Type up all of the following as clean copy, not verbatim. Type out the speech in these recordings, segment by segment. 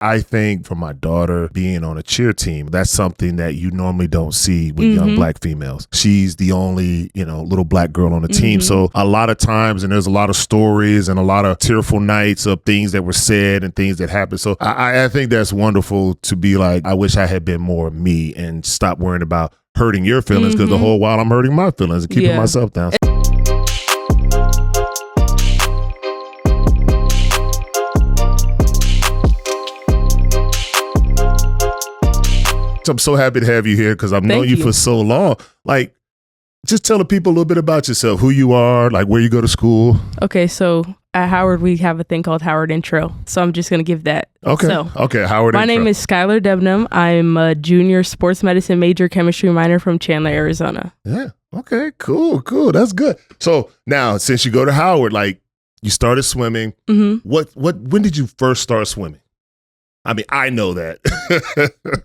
I think for my daughter being on a cheer team, that's something that you normally don't see with young Black females. She's the only, little Black girl on the team. So a lot of times, and there's a lot of stories and a lot of tearful nights of things that were said and things that happened. So I think that's wonderful to be like, I wish I had been more me and stop worrying about hurting your feelings, because the whole while I'm hurting my feelings and keeping myself down. I'm so happy to have you here because I've known you for so long. Like, just tell the people a little bit about yourself, who you are, like where you go to school. Okay, so at Howard, we have a thing called Howard Intro. So I'm just going to give that. Okay, Howard My Intro. name is Skylar Debnam. I'm a junior sports medicine major, chemistry minor from Chandler, Arizona. Yeah, okay, cool. That's good. So now, since you go to Howard, like you started swimming, when did you first start swimming? I mean, I know that.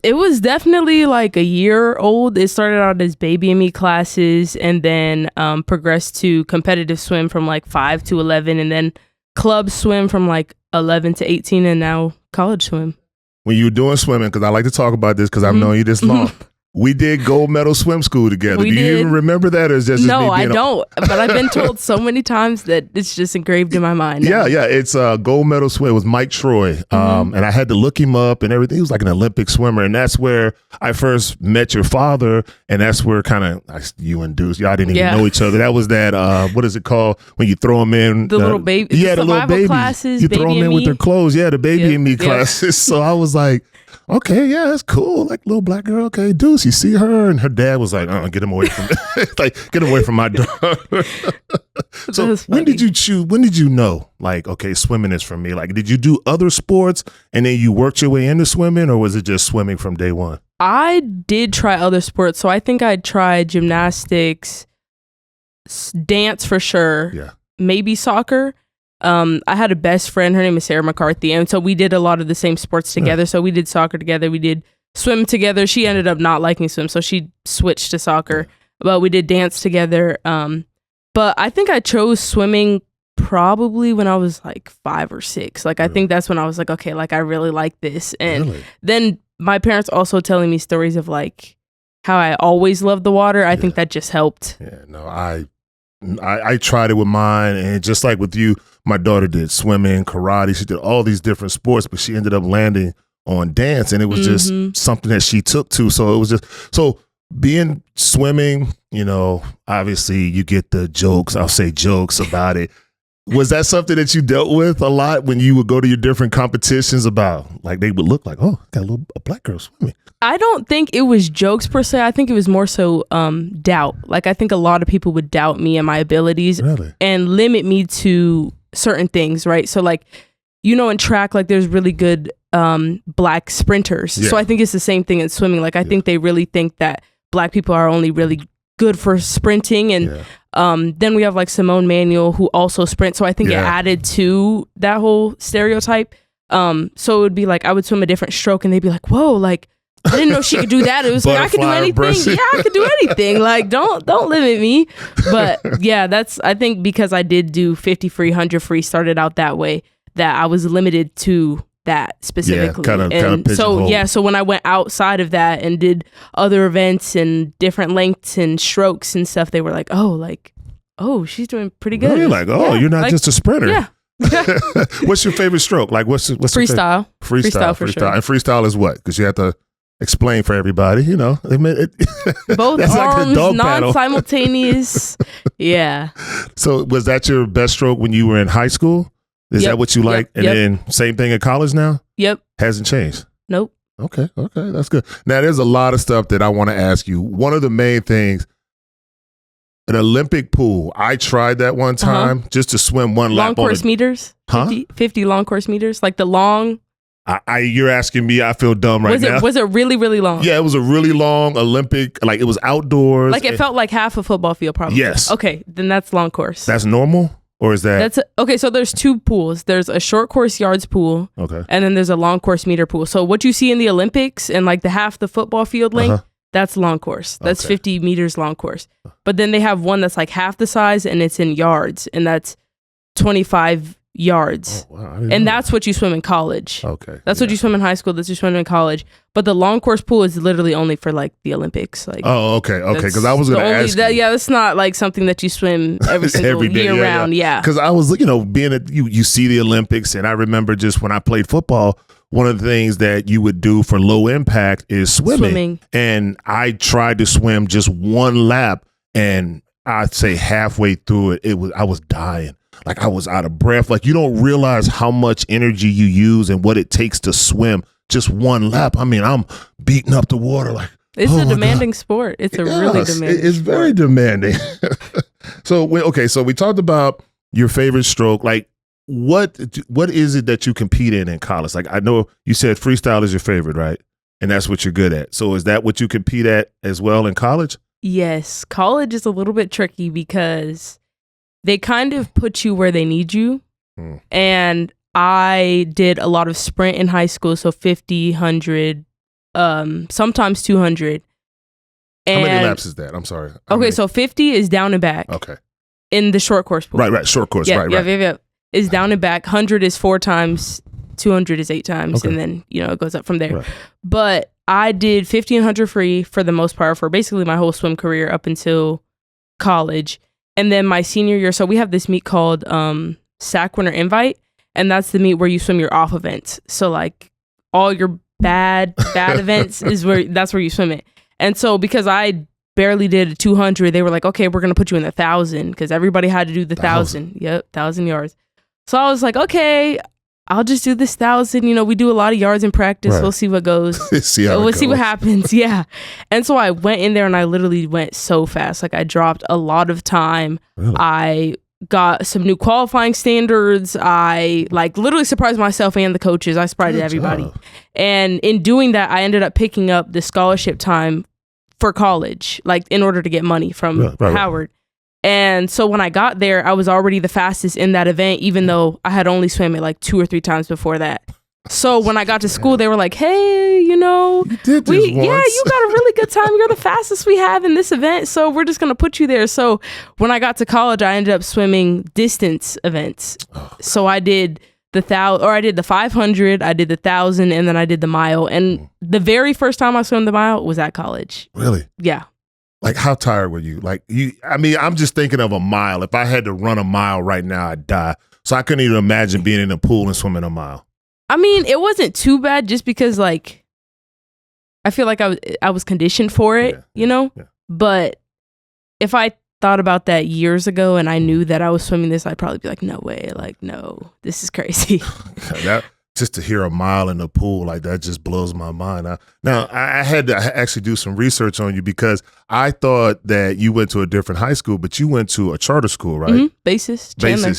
It was definitely like a year old. It started out as baby and me classes and then progressed to competitive swim from like 5 to 11 and then club swim from like 11 to 18 and now college swim. When you were doing swimming, because I like to talk about this because I've known you this long. We did gold medal swim school together. Do you even remember that? Or is just no, I don't. But I've been told so many times that it's just engraved in my mind. Yeah. It's a gold medal swim. It was Mike Troy. And I had to look him up and everything. He was like an Olympic swimmer. And that's where I first met your father. And that's where kind of you and Deuce, y'all didn't even know each other. That was that, what is it called? When you throw them in. The little baby. Yeah, the little baby. Classes, you throw them in with their clothes. Yeah, the baby and me classes. So I was like, okay, yeah, that's cool. Like little Black girl. Okay, Deuce, you see her, and her dad was like, "Get him away from me. Like, get him away from my daughter." So when did you choose? When did you know? Like, okay, swimming is for me. Like, did you do other sports and then you worked your way into swimming, or was it just swimming from day one? I did try other sports, so I think I tried gymnastics, dance for sure, maybe soccer. I had a best friend, her name is Sarah McCarthy, and so we did a lot of the same sports together. So we did soccer together, we did swim together. She ended up not liking swim, so she switched to soccer, but we did dance together. But I think I chose swimming probably when I was like 5 or 6. Like I think that's when I was like, okay, like I really like this. And then my parents also telling me stories of like how I always loved the water. I think that just helped. Yeah, no, I tried it with mine, and just like with you, my daughter did swimming, karate. She did all these different sports, but she ended up landing on dance, and it was just something that she took to. So it was just being swimming. Obviously you get the jokes. I'll say jokes about it. Was that something that you dealt with a lot when you would go to your different competitions about, like, they would look like, oh, got a Black girl swimming? I don't think it was jokes per se. I think it was more so doubt. Like, I think a lot of people would doubt me and my abilities and limit me to certain things, right? So, like, in track, like, there's really good Black sprinters. Yeah. So I think it's the same thing in swimming. Like, I think they really think that Black people are only really good for sprinting, and then we have like Simone Manuel who also sprints, so I think it added to that whole stereotype. So it would be like I would swim a different stroke and they'd be like, whoa, like I didn't know she could do that. It was like I could do anything. Yeah, I could do anything. Like don't limit me. But yeah, that's, I think because I did do 50 free, 100 free, started out that way, that I was limited to that specifically. So when I went outside of that and did other events and different lengths and strokes and stuff, they were like, oh, she's doing pretty good. Really? Like, you're not like, just a sprinter. Yeah. What's your favorite stroke? Like, what's freestyle? Freestyle for sure. And freestyle is what? Because you have to explain for everybody, both that's arms, like non-simultaneous. Yeah. So was that your best stroke when you were in high school? Is that what you like? And then same thing at college now? Yep. Hasn't changed? Nope. Okay. That's good. Now, there's a lot of stuff that I want to ask you. One of the main things, an Olympic pool. I tried that one time just to swim one lap. Long course meters? 50 long course meters? Like the long... You're asking me, I feel dumb now. Was it really, really long? Yeah, it was a really long Olympic, like it was outdoors. Like it felt like half a football field probably. Yes. Okay, then that's long course. That's normal? Or is that... Okay, so there's 2 pools. There's a short course yards pool. Okay. And then there's a long course meter pool. So what you see in the Olympics and like the half the football field length, that's long course. That's 50 meters long course. But then they have one that's like half the size and it's in yards. And that's 25 yards. Oh, wow. And that's what you swim in college. Okay. That's what you swim in high school. That's what you swim in college. But the long course pool is literally only for like the Olympics. Like, oh, okay. Because I was going to ask you. Yeah, that's not like something that you swim every single year round. Yeah. Because I was, being you see the Olympics, and I remember just when I played football, one of the things that you would do for low impact is swimming. And I tried to swim just one lap, and I'd say halfway through it, I was dying. Like I was out of breath. Like you don't realize how much energy you use and what it takes to swim just one lap. I mean, I'm beating up the water like. It's a demanding sport. It's a really demanding It's sport. very demanding. So we talked about your favorite stroke. Like what is it that you compete in college? Like I know you said freestyle is your favorite, right? And that's what you're good at. So is that what you compete at as well in college? Yes. College is a little bit tricky because they kind of put you where they need you. And I did a lot of sprint in high school. So 50, 100, sometimes 200. And how many laps is that? I'm sorry. So 50 is down and back. Okay. In the short course pool. Right. Short course. Yeah, right. Yeah. Is down and back. 100 is 4 times. 200 is 8 times. Okay. And then, it goes up from there. Right. But I did 50 and 100 free for the most part for basically my whole swim career up until college. And then my senior year, so we have this meet called SAC Winter Invite, and that's the meet where you swim your off events. So like all your bad events that's where you swim it. And so because I barely did a 200, they were like, okay, we're gonna put you in the 1,000 because everybody had to do the 1,000. Yep, 1,000 yards. So I was like, okay, I'll just do this 1,000. We do a lot of yards in practice. Right. We'll see what goes. See what happens. Yeah. And so I went in there and I literally went so fast. Like I dropped a lot of time. Really? I got some new qualifying standards. I like literally surprised myself and the coaches. I surprised everybody. And in doing that, I ended up picking up the scholarship time for college, like in order to get money from Howard. And so when I got there, I was already the fastest in that event, even though I had only swam it like 2 or 3 times before that. So when I got to school, they were like, hey, you did this once. You got a really good time. You're the fastest we have in this event. So we're just going to put you there. So when I got to college, I ended up swimming distance events. So I did the 500, I did the 1,000, and then I did the mile. And the very first time I swam the mile was at college. Really? Yeah. Like, how tired were you? I'm just thinking of a mile. If I had to run a mile right now, I'd die. So I couldn't even imagine being in a pool and swimming a mile. I mean, it wasn't too bad just because, like, I feel like I was conditioned for it, Yeah. But if I thought about that years ago and I knew that I was swimming this, I'd probably be like, no way. Like, no, this is crazy. Just to hear a mile in the pool, like that just blows my mind. Now, I had to actually do some research on you because I thought that you went to a different high school, but you went to a charter school, right? Mm-hmm. Basis,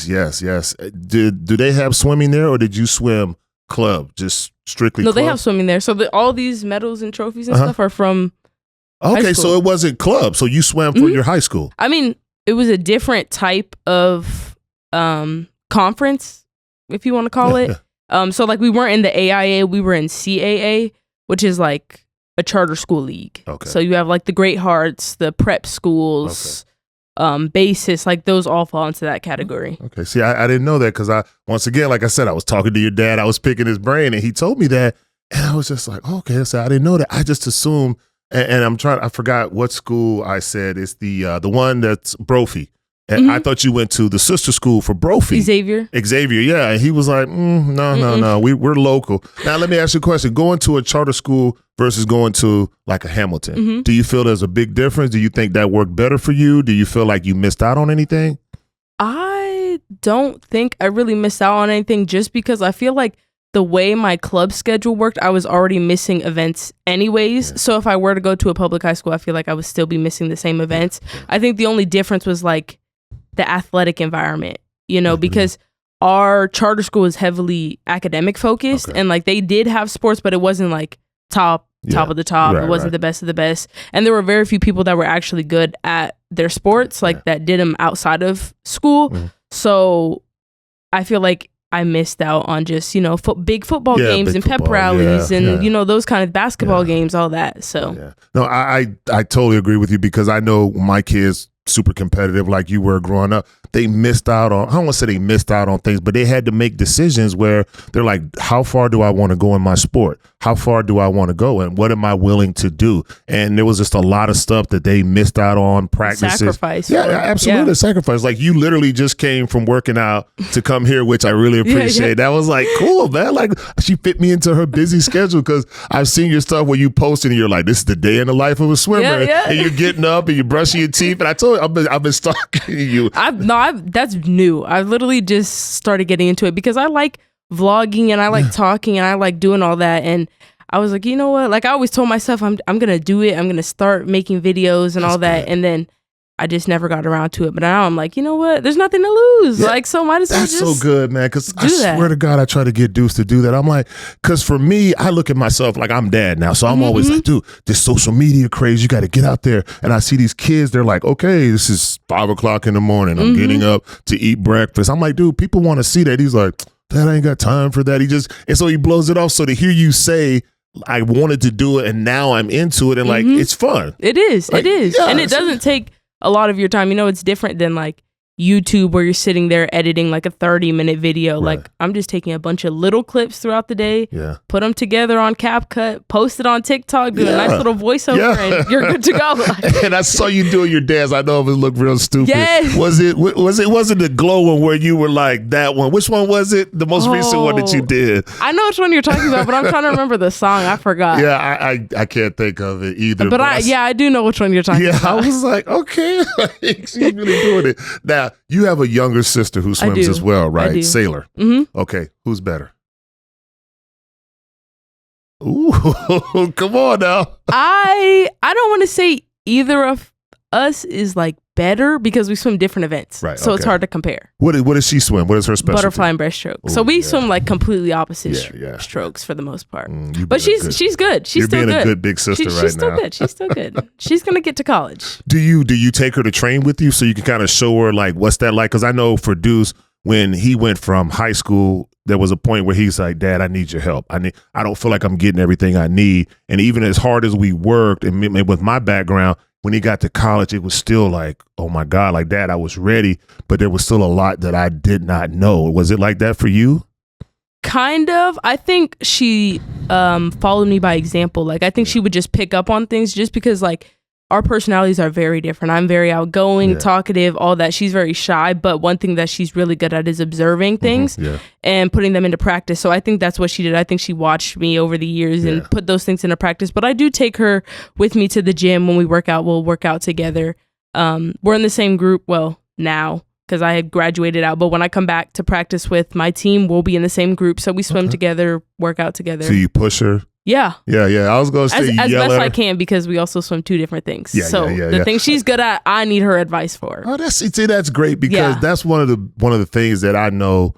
yes. Do they have swimming there, or did you swim club, just strictly No, club? they have swimming there. So all these medals and trophies and stuff are from Okay, so it wasn't club. So you swam for your high school. I mean, it was a different type of conference, if you want to call it. So like we weren't in the AIA, we were in CAA, which is like a charter school league. Okay. So you have like the Great Hearts, the prep schools, Basis, like those all fall into that category. Okay. See, I didn't know that because once again, like I said, I was talking to your dad, I was picking his brain and he told me that. And I was just like, okay, so I didn't know that. I just assumed, and I forgot what school I said. It's the one that's Brophy. And I thought you went to the sister school for Brophy. Xavier, yeah. And he was like, no. We're local. Now, let me ask you a question. Going to a charter school versus going to like a Hamilton, do you feel there's a big difference? Do you think that worked better for you? Do you feel like you missed out on anything? I don't think I really missed out on anything just because I feel like the way my club schedule worked, I was already missing events anyways. Yeah. So if I were to go to a public high school, I feel like I would still be missing the same events. Yeah. I think the only difference was like the athletic environment, because our charter school is heavily academic focused and like they did have sports, but it wasn't like top of the top. Right, it wasn't the best of the best. And there were very few people that were actually good at their sports, like that did them outside of school. So I feel like I missed out on just, big football games and pep rallies and, those kind of basketball games, all that. So, no, I totally agree with you because I know my kids super competitive like you were growing up, they missed out on, I don't want to say they missed out on things, but they had to make decisions where they're like, how far do I want to go in my sport? How far do I want to go? And what am I willing to do? And there was just a lot of stuff that they missed out on, practices. Sacrifice. Yeah, absolutely. Sacrifice. Like you literally just came from working out to come here, which I really appreciate. That was like, cool, man. Like she fit me into her busy schedule because I've seen your stuff where you posted and you're like, this is the day in the life of a swimmer. And you're getting up and you're brushing your teeth. And I told you, I've been stalking you. That's new. I literally just started getting into it because I like vlogging and I like talking and I like doing all that. And I was like, you know what? Like I always told myself, I'm gonna do it. I'm gonna start making videos and all that. And then I just never got around to it. But now I'm like, you know what? There's nothing to lose. Like, so might as well just. That's so good, man. Because I swear to God, I try to get Deuce to do that. I'm like, because for me, I look at myself like I'm dad now. So I'm always like, dude, this social media craze, you got to get out there. And I see these kids, they're like, okay, this is 5 o'clock in the morning. I'm getting up to eat breakfast. I'm like, dude, people want to see that. He's like, Dad, I ain't got time for that. And so he blows it off. So to hear you say, I wanted to do it and now I'm into it and like, it's fun. It is. Like, it is. Yeah, and it doesn't take a lot of your time. You know, it's different than like YouTube where you're sitting there editing like a 30-minute video. Right. Like I'm just taking a bunch of little clips throughout the day, put them together on CapCut, post it on TikTok, do a nice little voiceover, and you're good to go. And I saw you doing your dance. I know it looked real stupid. Yes. Was it the glow one where you were like that one? Which one was it? The most recent one that you did? I know which one you're talking about, but I'm trying to remember the song. I forgot. Yeah, I can't think of it either. But I do know which one you're talking about. Yeah, I was like, okay, she's really doing it. Now, you have a younger sister who swims as well, right? Sailor. Okay, who's better? Ooh, come on now. I don't want to say either of us is like better because we swim different events. Right. So it's hard to compare. What does she swim? What is her specialty? Butterfly and breaststroke. Ooh, so we swim like completely opposite strokes for the most part. But she's good. She's You're still being good. a good big sister she's still good. She's still good. She's gonna get to college. Do you take her to train with you so you can kind of show her like what's that like? Because I know for Deuce, when he went from high school, there was a point where he's like, Dad, I need your help. I don't feel like I'm getting everything I need. And even as hard as we worked, and with my background, when he got to college, it was still like, oh my God, like Dad, I was ready, but there was still a lot that I did not know. Was it like that for you? Kind of. I think she followed me by example. Like I think she would just pick up on things just because like our personalities are very different. I'm very outgoing, talkative, all that. She's very shy, but one thing that she's really good at is observing things and putting them into practice. So I think that's what she did. I think she watched me over the years and put those things into practice. But I do take her with me to the gym when we work out. We'll work out together. We're in the same group, well, now, because I had graduated out. But when I come back to practice with my team, we'll be in the same group. So we swim together, work out together. So you push her? Yeah. I was going to say as yell best at her. I can because we also swim two different things. The thing she's good at, I need her advice for. Oh, that's great because that's one of the things that I know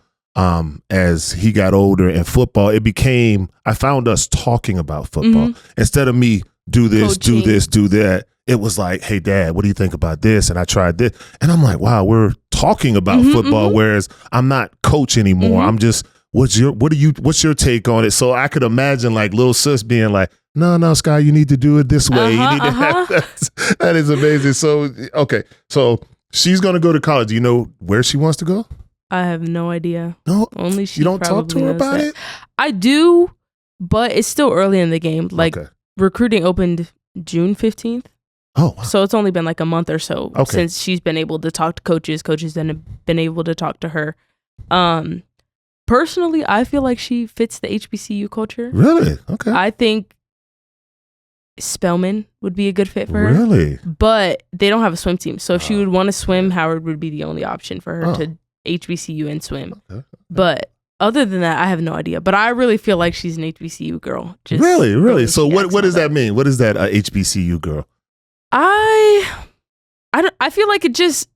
as he got older in football, I found us talking about football instead of me do this, do this, do that. It was like, hey, Dad, what do you think about this? And I tried this. And I'm like, wow, we're talking about football, whereas I'm not coach anymore. I'm just, what's your take on it? So I could imagine like little sis being like, no, Sky, you need to do it this way. You need to have that is amazing. So, okay. So she's going to go to college. Do you know where she wants to go? I have no idea. No, only she. You don't talk to her about it? I do, but it's still early in the game. Like recruiting opened June 15th. Oh, wow. So it's only been like a month or so since she's been able to talk to coaches. Coaches then have been able to talk to her. Personally, I feel like she fits the HBCU culture. Really? Okay. I think Spelman would be a good fit for her. Really? But they don't have a swim team. So if she would want to swim, Howard would be the only option for her to HBCU and swim. Okay. But other than that, I have no idea. But I really feel like she's an HBCU girl. Really? So what does that mean? What is that HBCU girl? I feel like it just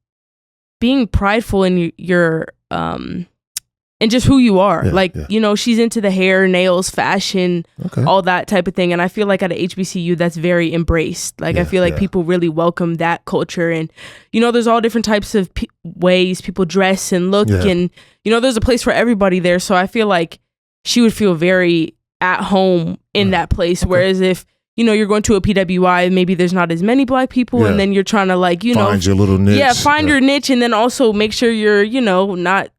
being prideful in your and just who you are. You know, she's into the hair, nails, fashion, all that type of thing. And I feel like at a HBCU, that's very embraced. Like, I feel like people really welcome that culture. And, you know, there's all different types of ways people dress and look. And, you know, there's a place for everybody there. So I feel like she would feel very at home in that place. Whereas if you're going to a PWI, maybe there's not as many Black people, and then you're trying to like, find your little niche. Yeah, find your niche, and then also make sure you're, not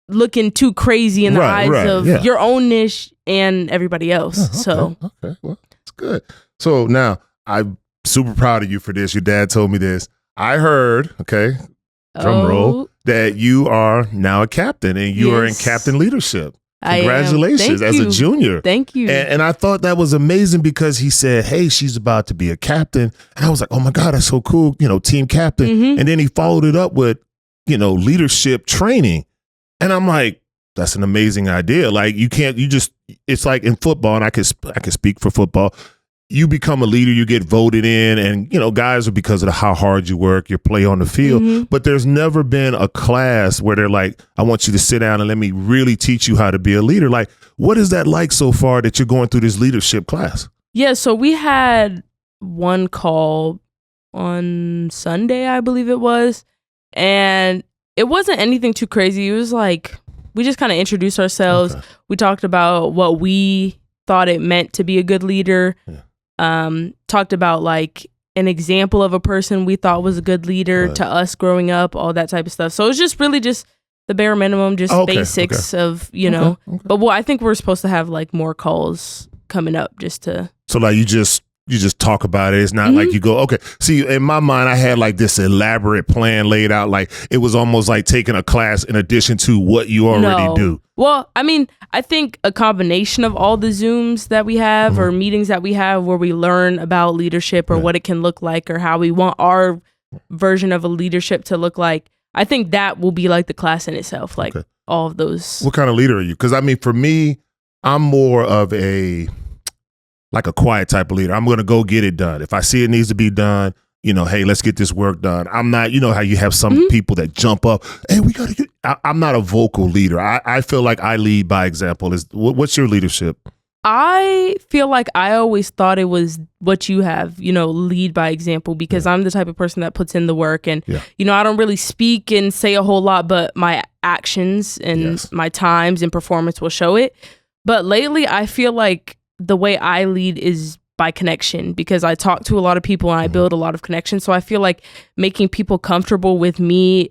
looking too crazy in the eyes of your own niche and everybody else. Okay, well, that's good. So now I'm super proud of you for this. Your dad told me this. I heard, drum roll, that you are now a captain and you are in captain leadership. Congratulations as a junior. Thank you. And I thought that was amazing because he said, hey, she's about to be a captain. And I was like, oh my God, that's so cool. Team captain. And then he followed it up with, leadership training. And I'm like, that's an amazing idea. Like it's like in football, and I can speak for football. You become a leader, you get voted in, and guys are because of how hard you work, your play on the field. But there's never been a class where they're like, I want you to sit down and let me really teach you how to be a leader. Like, what is that like so far that you're going through this leadership class? Yeah, so we had one call on Sunday, I believe it was, and it wasn't anything too crazy. It was like, we just kind of introduced ourselves. We talked about what we thought it meant to be a good leader. Talked about like an example of a person we thought was a good leader to us growing up, all that type of stuff. So it was just really just the bare minimum, just basics of, but I think we're supposed to have like more calls coming up just to. So like you just talk about it. It's not like you go, okay. See, in my mind, I had like this elaborate plan laid out. Like it was almost like taking a class in addition to what you already do. Well, I mean, I think a combination of all the Zooms that we have or meetings that we have where we learn about leadership or what it can look like or how we want our version of a leadership to look like. I think that will be like the class in itself, like all of those. What kind of leader are you? Because I mean, for me, I'm more of a quiet type of leader. I'm going to go get it done. If I see it needs to be done, hey, let's get this work done. I'm not, how you have some people that jump up, hey, we got to get, I'm not a vocal leader. I feel like I lead by example. What's your leadership? I feel like I always thought it was what you have, lead by example, because I'm the type of person that puts in the work and, I don't really speak and say a whole lot, but my actions and my times and performance will show it. But lately I feel like the way I lead is by connection because I talk to a lot of people and I build a lot of connections. So I feel like making people comfortable with me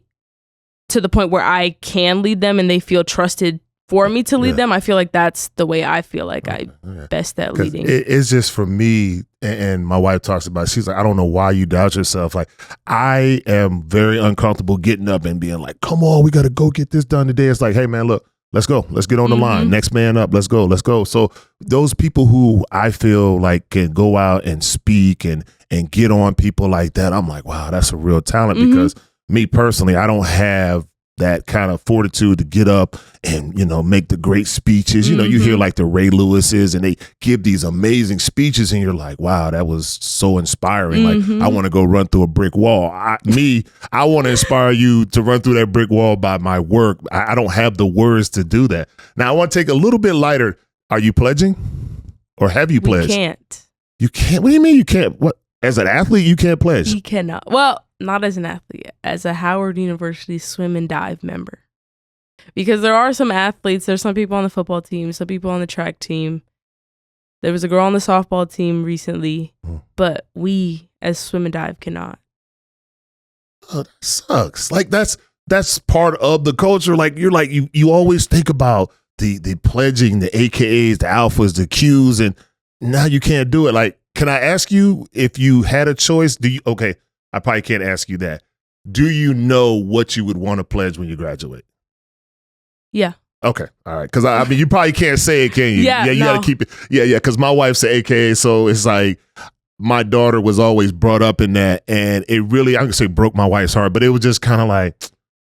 to the point where I can lead them and they feel trusted for me to lead them. I feel like that's the way I feel like I'm best at leading. It's just for me, and my wife talks about it, she's like, I don't know why you doubt yourself. Like, I am very uncomfortable getting up and being like, come on, we got to go get this done today. It's like, hey man, look, let's go. Let's get on the line. Next man up. Let's go. Let's go. So those people who I feel like can go out and speak and get on people like that, I'm like, wow, that's a real talent because me personally, I don't have that kind of fortitude to get up and, make the great speeches. You hear like the Ray Lewis's and they give these amazing speeches and you're like, wow, that was so inspiring. Like, I want to go run through a brick wall. I want to inspire you to run through that brick wall by my work. I don't have the words to do that. Now, I want to take a little bit lighter. Are you pledging or have you pledged? We can't. You can't? What do you mean you can't? What? As an athlete, you can't pledge? You cannot. Well, not as an athlete, as a Howard University swim and dive member. Because there are some athletes, there's some people on the football team, some people on the track team. There was a girl on the softball team recently, but we as swim and dive cannot. Oh, that sucks. Like that's part of the culture. Like you always think about the pledging, the AKAs, the alphas, the Qs, and now you can't do it. Like, can I ask you if you had a choice? Okay, I probably can't ask you that. Do you know what you would want to pledge when you graduate? Yeah. Okay. All right. Because I mean, you probably can't say it, can you? Yeah. You got to keep it. Yeah. Because my wife's an AKA, so it's like my daughter was always brought up in that, and it really, I can say, broke my wife's heart. But it was just kind of like,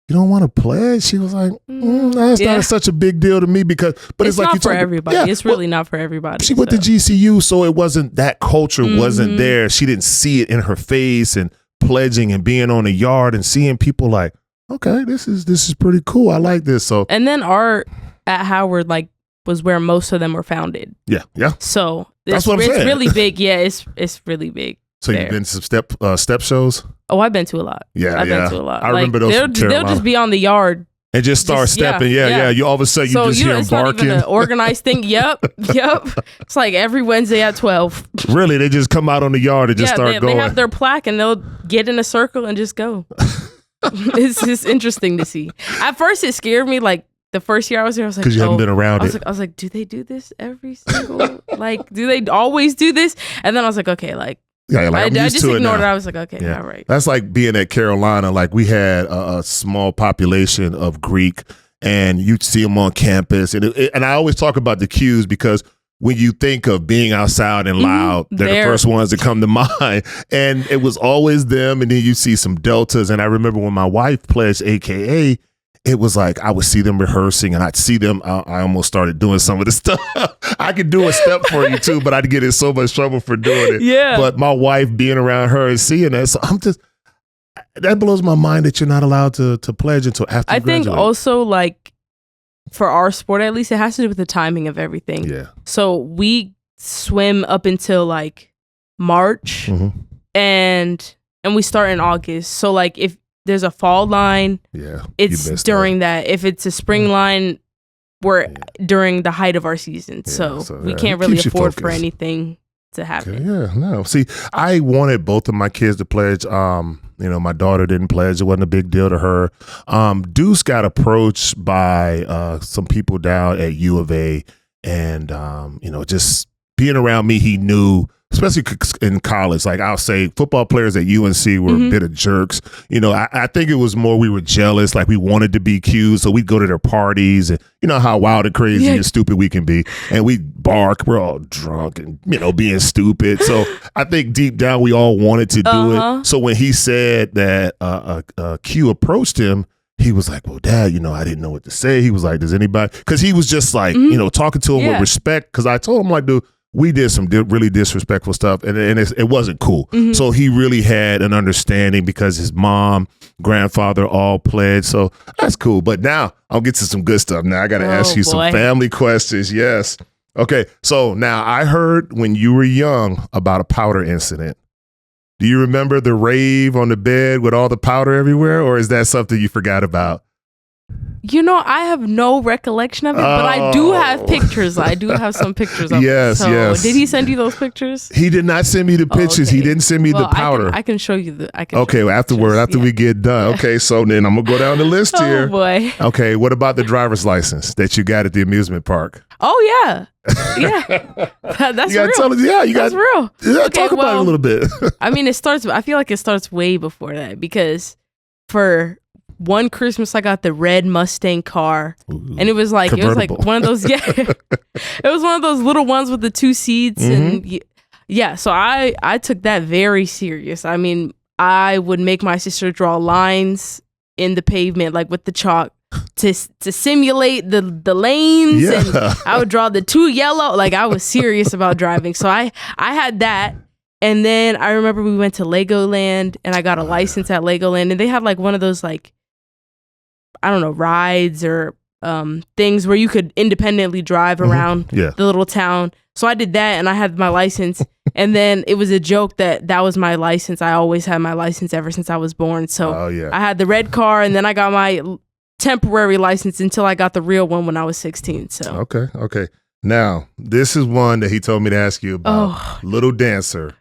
you don't want to pledge? She was like, that's not such a big deal to me because, but it's like not for everybody. Yeah, it's really not for everybody. She went to GCU, so it wasn't, that culture wasn't there. She didn't see it in her face and pledging and being on the yard and seeing people like, okay, this is pretty cool. I like this. So, and then art at Howard was where most of them were founded. Yeah. So that's what I'm saying. It's really big. Yeah, it's really big. So you've been to some step shows? Oh, I've been to a lot. Yeah, I've been to a lot. I remember those. They'll just be on the yard And just start stepping. Yeah. You all of a sudden you just hear them barking. It's not even an organized thing. Yep. It's like every Wednesday at 12. Really? They just come out on the yard and just start going. They have their plaque and they'll get in a circle and just go. It's just interesting to see. At first it scared me, like the first year I was there, I was like, because you haven't been around it. I was like, do they do this every single, like, do they always do this? And then I was like, okay, like, I just ignored it. I was like, okay, all right. That's like being at Carolina. Like we had a small population of Greek, and you'd see them on campus. And I always talk about the cues because when you think of being outside and loud, they're the first ones that come to mind. And it was always them. And then you see some deltas. And I remember when my wife pledged AKA, it was like I would see them rehearsing and I'd see them. I almost started doing some of the stuff. I could do a step for you too, but I'd get in so much trouble for doing it. Yeah. But my wife being around her and seeing that, so that blows my mind that you're not allowed to pledge until after you graduate. I think also, like, for our sport at least, it has to do with the timing of everything. Yeah. So we swim up until like March, and we start in August. So like if there's a fall line, it's during that. If it's a spring line, we're during the height of our season. So we can't really afford for anything to happen. Okay, no. See, I wanted both of my kids to pledge. My daughter didn't pledge. It wasn't a big deal to her. Deuce got approached by some people down at U of A, and just being around me, he knew, especially in college, like I'll say football players at UNC were a bit of jerks. I think it was more we were jealous, like we wanted to be cute. So we'd go to their parties and you know how wild and crazy and stupid we can be. And we'd bark, we're all drunk and, being stupid. So I think deep down we all wanted to do it. So when he said that Q approached him, he was like, well, Dad, I didn't know what to say. He was like, does anybody, because he was just like, talking to him with respect. Because I told him, like, dude, we did some really disrespectful stuff, and it wasn't cool. So he really had an understanding because his mom, grandfather all pledged. So that's cool. But now I'll get to some good stuff. Now I got to ask you some family questions. Yes. Okay. So now I heard when you were young about a powder incident. Do you remember the rave on the bed with all the powder everywhere, or is that something you forgot about? I have no recollection of it, but I do have pictures. I do have some pictures of it. Yes. Did he send you those pictures? He did not send me the pictures. Okay. He didn't send me the powder. I can show you after we get done. Okay, so then I'm going to go down the list here. Oh, boy. Okay, what about the driver's license that you got at the amusement park? Oh, yeah. Yeah. That's real. That's real. Talk about it a little bit. I feel like it starts way before that because for one Christmas I got the red Mustang car. Ooh, and it was like one of those it was one of those little ones with the 2 seats and so I took that very serious. I mean, I would make my sister draw lines in the pavement like with the chalk to simulate the lanes and I would draw the 2 yellow, like I was serious about driving. So I had that. And then I remember we went to Legoland and I got a license at Legoland, and they had like one of those like, I don't know, rides or things where you could independently drive around the little town. So I did that and I had my license. And then it was a joke that was my license. I always had my license ever since I was born. So I had the red car and then I got my temporary license until I got the real one when I was 16. So Okay. Now, this is one that he told me to ask you about. Little Dancer.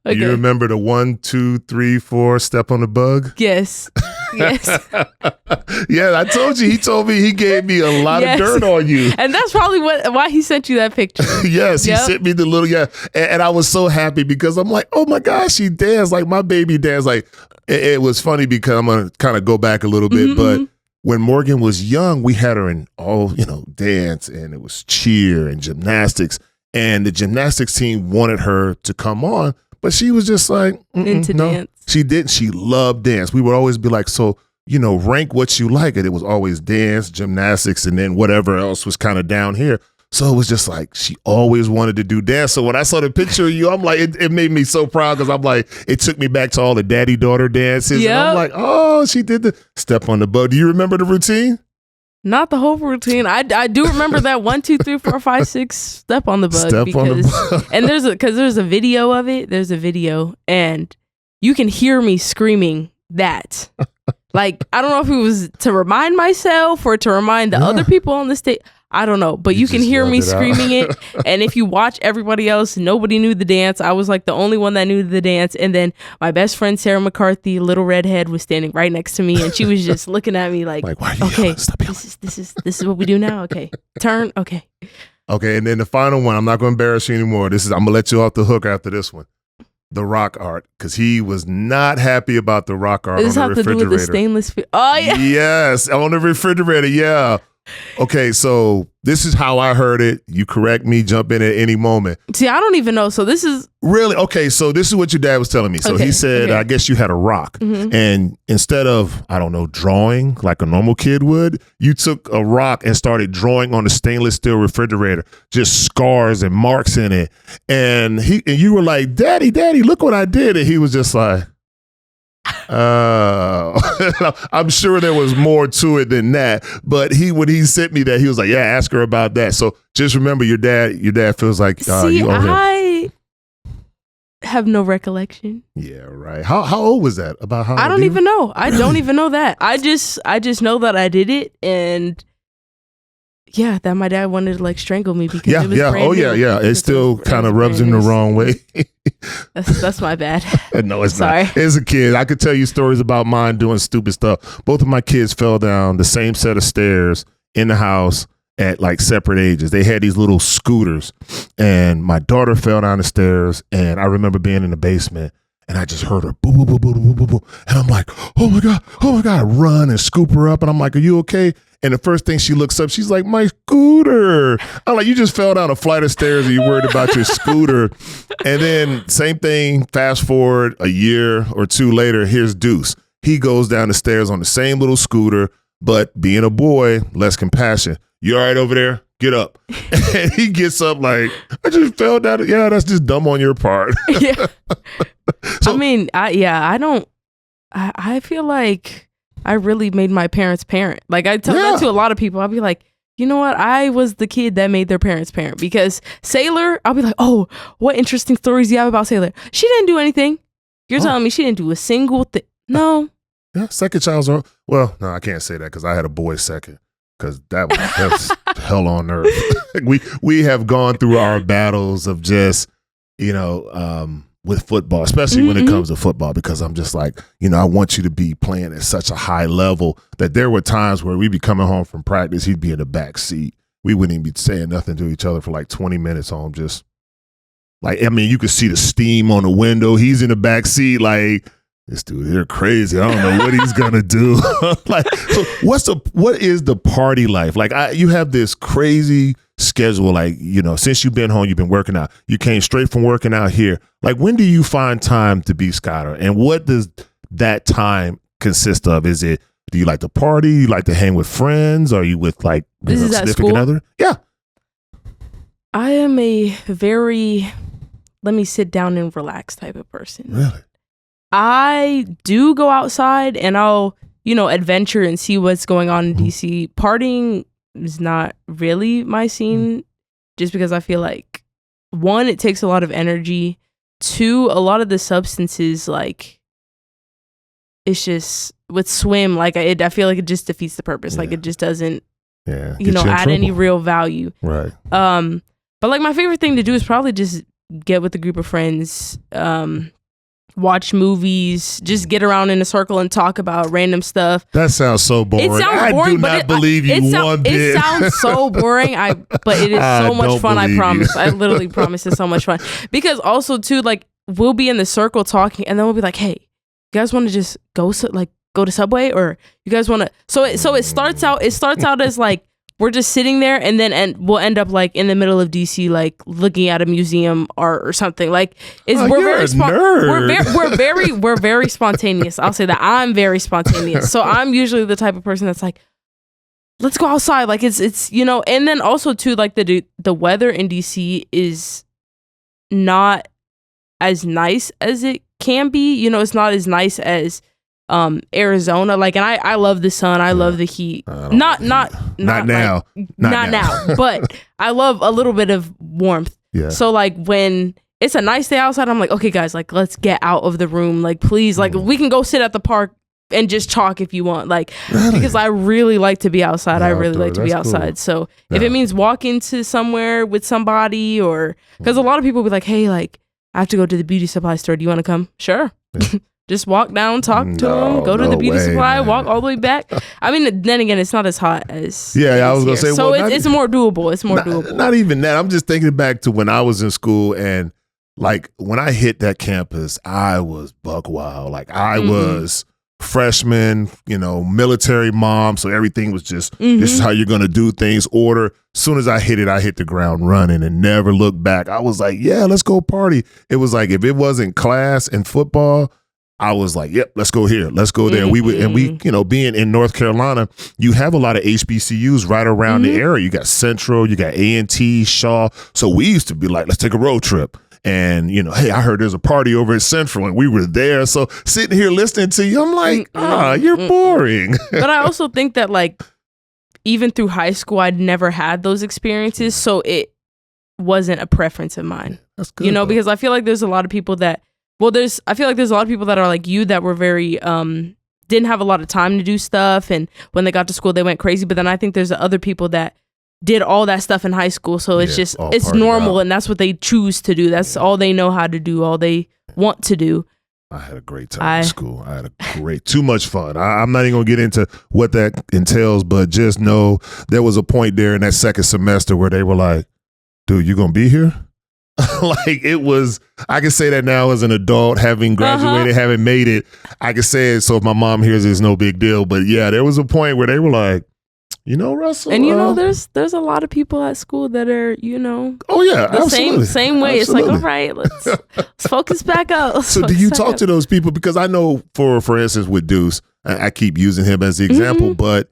Okay. Do you remember the 1, 2, 3, 4 step on the bug? Yes. Yeah, I told you. He told me he gave me a lot of dirt on you. And that's probably why he sent you that picture. Yes, he sent me the little, and I was so happy because I'm like, oh my gosh, she danced like my baby danced. Like, it was funny because I'm going to kind of go back a little bit, but when Morgan was young, we had her in all, dance, and it was cheer and gymnastics. And the gymnastics team wanted her to come on, but she was just like, into dance. She didn't. She loved dance. We would always be like, so, rank what you like. And it was always dance, gymnastics, and then whatever else was kind of down here. So it was just like, she always wanted to do dance. So when I saw the picture of you, I'm like, it made me so proud because I'm like, it took me back to all the daddy-daughter dances. Yep. And I'm like, oh, she did the step on the bug. Do you remember the routine? Not the whole routine. I do remember that 1, 2, 3, 4, 5, 6 step on the bug. And there's a video of it. There's a video and you can hear me screaming that. Like, I don't know if it was to remind myself or to remind the other people on the stage. I don't know, but you can hear me screaming it. And if you watch everybody else, nobody knew the dance. I was like the only one that knew the dance. And then my best friend, Sarah McCarthy, little redhead, was standing right next to me. And she was just looking at me like why are you okay, yelling? Stop yelling. This is what we do now. Okay. Turn. Okay. Okay. And then the final one, I'm not going to embarrass you anymore. I'm going to let you off the hook after this one. The rock art, because he was not happy about the rock art on the refrigerator. Does this have to do with the stainless steel? Oh, yeah. Yes, on the refrigerator, yeah. Okay, so this is how I heard it. You correct me, jump in at any moment. See, I don't even know. So this is... Really? Okay, so this is what your dad was telling me. So he said, I guess you had a rock. And instead of, I don't know, drawing like a normal kid would, you took a rock and started drawing on the stainless steel refrigerator, just scars and marks in it. And you were like, Daddy, look what I did. And he was just like... I'm sure there was more to it than that, but when he sent me that, he was like, yeah, ask her about that. So just remember, your dad feels like you owe him. I have no recollection. Yeah, right. How old was that? About how I don't even know. I don't even know that. I just know that I did it, and yeah, that my dad wanted to like strangle me because it was brand new. Yeah. It still kind of rubs him the wrong way. That's my bad. No, it's Sorry. not. As a kid, I could tell you stories about mine doing stupid stuff. Both of my kids fell down the same set of stairs in the house at like separate ages. They had these little scooters, and my daughter fell down the stairs, and I remember being in the basement, and I just heard her boo, boo, boo, boo, boo, boo, boo. And I'm like, oh my God. I run and scoop her up, and I'm like, are you okay? And the first thing she looks up, she's like, my scooter. I'm like, you just fell down a flight of stairs and you're worried about your scooter. And then same thing, fast forward a year or two later, here's Deuce. He goes down the stairs on the same little scooter, but being a boy, less compassion. You all right over there? Get up. And he gets up like, I just fell down. Yeah, that's just dumb on your part. Yeah. So, I mean, I feel like I really made my parents parent. Like I tell that to a lot of people. I'll be like, you know what? I was the kid that made their parents parent, because Sailor, I'll be like, oh, what interesting stories do you have about Sailor? She didn't do anything. You're telling me she didn't do a single thing? No. Yeah, second child's well, no, I can't say that because I had a boy second, because that's hell on earth. we have gone through our battles of just, with football, especially when it comes to football, because I'm just like, I want you to be playing at such a high level that there were times where we'd be coming home from practice, he'd be in the back seat. We wouldn't even be saying nothing to each other for like 20 minutes home. Just like, I mean, you could see the steam on the window. He's in the back seat like, this dude here crazy. I don't know what he's gonna do. Like, so what is the party life? Like, you have this crazy schedule. Like, since you've been home, you've been working out. You came straight from working out here. Like, when do you find time to be Skylar? And what does that time consist of? Do you like to party? You like to hang with friends? Are you with like significant other? Yeah. I am a very let me sit down and relax type of person. Really? I do go outside and I'll, adventure and see what's going on in DC. Partying is not really my scene, just because I feel like, one, it takes a lot of energy. Two, a lot of the substances, like, it's just with swim, like I feel like it just defeats the purpose. Yeah. Like it just doesn't, add any real value. Right. But like my favorite thing to do is probably just get with a group of friends, watch movies, just get around in a circle and talk about random stuff. That sounds so boring. It sounds boring, I do not believe you one bit. It sounds so boring. But it is so much fun. I promise. I literally promise it's so much fun. Because also too, like we'll be in the circle talking, and then we'll be like, "Hey, you guys want to just go to Subway, or you guys want to?" So it starts out as like, we're just sitting there, and we'll end up like in the middle of DC, like looking at a museum art or something. Like we're very spontaneous. I'll say that I'm very spontaneous. So I'm usually the type of person that's like, let's go outside. Like it's and then also too, like the weather in DC is not as nice as it can be. It's not as nice as Arizona, like, and I love the sun, I love the heat. Not now, but I love a little bit of warmth. Yeah. So like when it's a nice day outside, I'm like, okay guys, like let's get out of the room, like please, like we can go sit at the park and just talk if you want, like, Really? because I really like to be outside. Yeah, I really outdoor. like to be That's outside. cool. So Yeah. if it means walking to somewhere with somebody, or because a lot of people be like, hey, like, I have to go to the beauty supply store. Do you want to come? Sure. Yeah. Just walk down, talk to them, go to the beauty supply, walk all the way back. I mean, then again, it's not as hot as I was gonna say. so well, it's more doable. It's more doable. Not even that. I'm just thinking back to when I was in school, and like when I hit that campus, I was buck wild. Like I was freshman, military mom, so everything was just this is how you're gonna do things. Order. As soon as I hit it, I hit the ground running and never looked back. I was like, yeah, let's go party. It was like if it wasn't class and football, I was like, yep, let's go here, let's go there. We would, and we, being in North Carolina, you have a lot of HBCUs right around the area. You got Central, you got A&T, Shaw. So we used to be like, let's take a road trip. And, hey, I heard there's a party over at Central, and we were there. So sitting here listening to you, I'm like, you're boring. But I also think that, like, even through high school, I'd never had those experiences. So it wasn't a preference of mine. That's good. Because I feel like there's a lot of people that, I feel like there's a lot of people that are like you that were very, didn't have a lot of time to do stuff. And when they got to school, they went crazy. But then I think there's other people that did all that stuff in high school. So it's just, it's normal. And that's what they choose to do. That's all they know how to do, all they want to do. I had a great time in school. I had too much fun. I'm not even going to get into what that entails, but just know there was a point there in that second semester where they were like, dude, you going to be here? Like it was, I can say that now as an adult, having graduated, having made it, I can say it. So if my mom hears it, it's no big deal. But yeah, there was a point where they were like, Russell. And there's a lot of people at school that are, oh yeah, the absolutely. same way. Absolutely. It's like, all right, let's focus back up. So do you talk to those people? Because I know for instance with Deuce, I keep using him as the example, but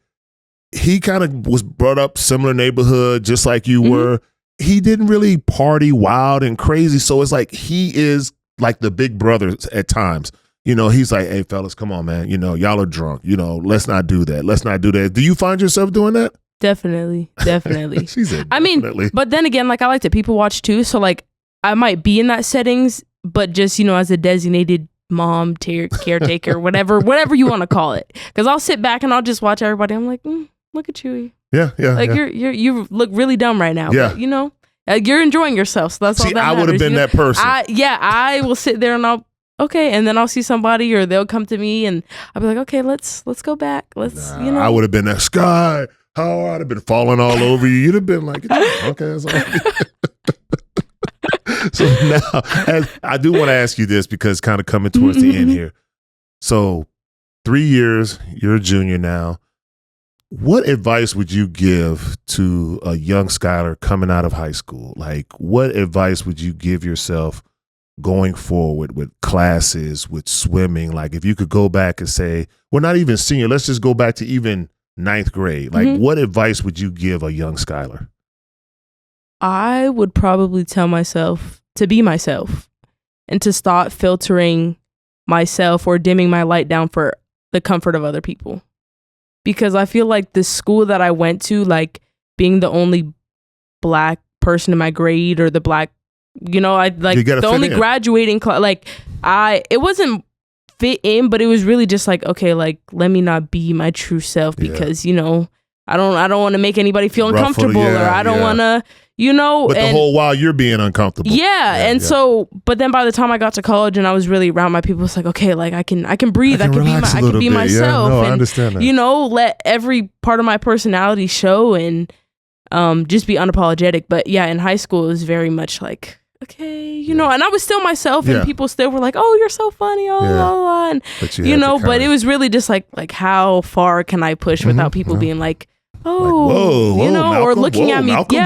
he kind of was brought up similar neighborhood, just like you were. He didn't really party wild and crazy. So it's like he is like the big brother at times. He's like, hey, fellas, come on, man. Y'all are drunk. Let's not do that. Let's not do that. Do you find yourself doing that? Definitely. She said, I mean, but then again, like I like to people watch too. So like I might be in that settings, but just, as a designated mom, caretaker, whatever you want to call it. Because I'll sit back and I'll just watch everybody. I'm like, look at you. Yeah. Like you look really dumb right now. Yeah. But, you're enjoying yourself. So that's all that matters. I would have been that person. I will sit there and and then I'll see somebody or they'll come to me and I'll be like, okay, let's go back. I would have been that Sky. How I'd have been falling all over you. You'd have been like, okay, that's all. So now, I do want to ask you this because kind of coming towards the end here. So 3 years, you're a junior now. What advice would you give to a young Skylar coming out of high school? Like, what advice would you give yourself going forward with classes, with swimming? Like, if you could go back and say, we're not even senior, let's just go back to even 9th grade. Like, what advice would you give a young Skylar? I would probably tell myself to be myself and to stop filtering myself or dimming my light down for the comfort of other people. Because I feel like the school that I went to, like being the only black person in my grade or the black, I like the only graduating class, like it wasn't fit in, but it was really just like, okay, like let me not be my true self because, I don't want to make anybody feel uncomfortable or I don't want to, But the whole while you're being uncomfortable. So, but then by the time I got to college and I was really around my people, it's like, okay, like I can breathe. I can be myself. Yeah, no, and, I understand that. Let every part of my personality show and just be unapologetic. But yeah, in high school, it was very much like, okay, and I was still myself and people still were like, oh, you're so funny. And, but it was really just like how far can I push without people being like, oh, Malcolm, or looking at me, Malcolm.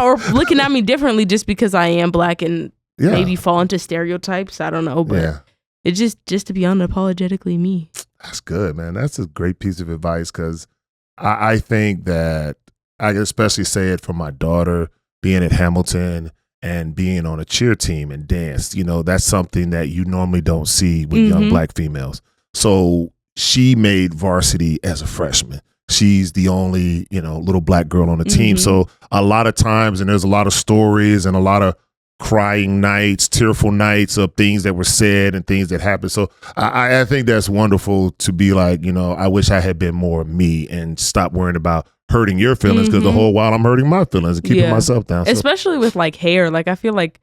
or looking at me differently just because I am black and maybe fall into stereotypes. I don't know, but it's just to be unapologetically me. That's good, man. That's a great piece of advice because I think that I can especially say it for my daughter being at Hamilton and being on a cheer team and dance. That's something that you normally don't see with young black females. So she made varsity as a freshman. She's the only, little black girl on the team. So a lot of times, and there's a lot of stories and a lot of crying nights, tearful nights of things that were said and things that happened. So I think that's wonderful to be like, I wish I had been more me and stop worrying about hurting your feelings, because the whole while I'm hurting my feelings and keeping myself down. Especially with like hair. Like I feel like,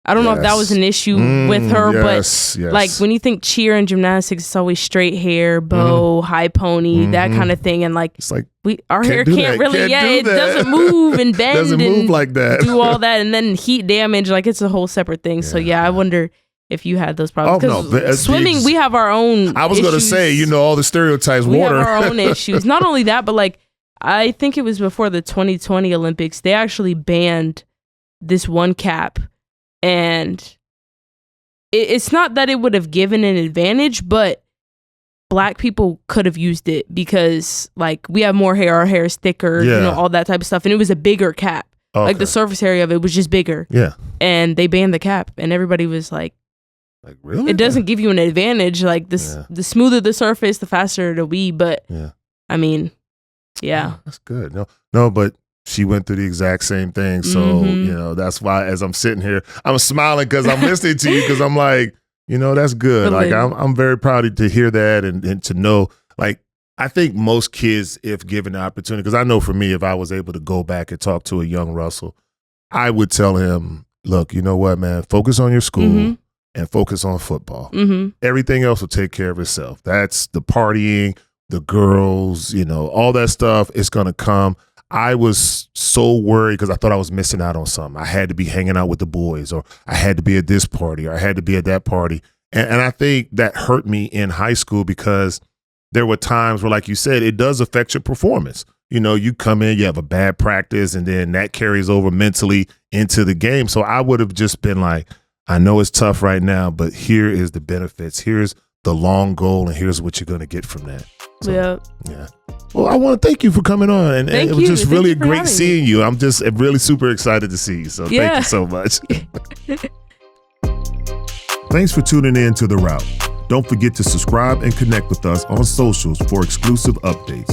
I don't know if that was an issue with her, but like when you think cheer and gymnastics, it's always straight hair, bow, high pony, that kind of thing. And like, it's like our hair can't really, it doesn't move and bend doesn't move like that. Do all that. And then heat damage, like it's a whole separate thing. So I wonder if you had those problems. Because swimming, we have our own I was going to say, all the stereotypes, we water. We have our own issues. Not only that, but like, I think it was before the 2020 Olympics, they actually banned this one cap. And it's not that it would have given an advantage, but Black people could have used it because like we have more hair, our hair is thicker, all that type of stuff. And it was a bigger cap. Okay. Like the surface area of it was just bigger. Yeah. And they banned the cap and everybody was like really? It doesn't give you an advantage. Like this, the smoother the surface, the faster it'll be. But I mean, that's good. No, but she went through the exact same thing. So, that's why as I'm sitting here, I'm smiling because I'm listening to you, because I'm like, that's good. Like, I'm very proud to hear that and to know, like, I think most kids, if given the opportunity, because I know for me, if I was able to go back and talk to a young Russell, I would tell him, look, you know what, man, focus on your school and focus on football. Everything else will take care of itself. That's the partying, the girls, all that stuff is going to come. I was so worried because I thought I was missing out on something. I had to be hanging out with the boys, or I had to be at this party, or I had to be at that party. And I think that hurt me in high school, because there were times where, like you said, it does affect your performance. You come in, you have a bad practice, and then that carries over mentally into the game. So I would have just been like, I know it's tough right now, but here is the benefits. Here's the long goal, and here's what you're going to get from that. So, yeah. Well, I want to thank you for coming on, and it was just really great seeing you. I'm just really super excited to see you. So thank you so much. Thanks for tuning in to The Route. Don't forget to subscribe and connect with us on socials for exclusive updates.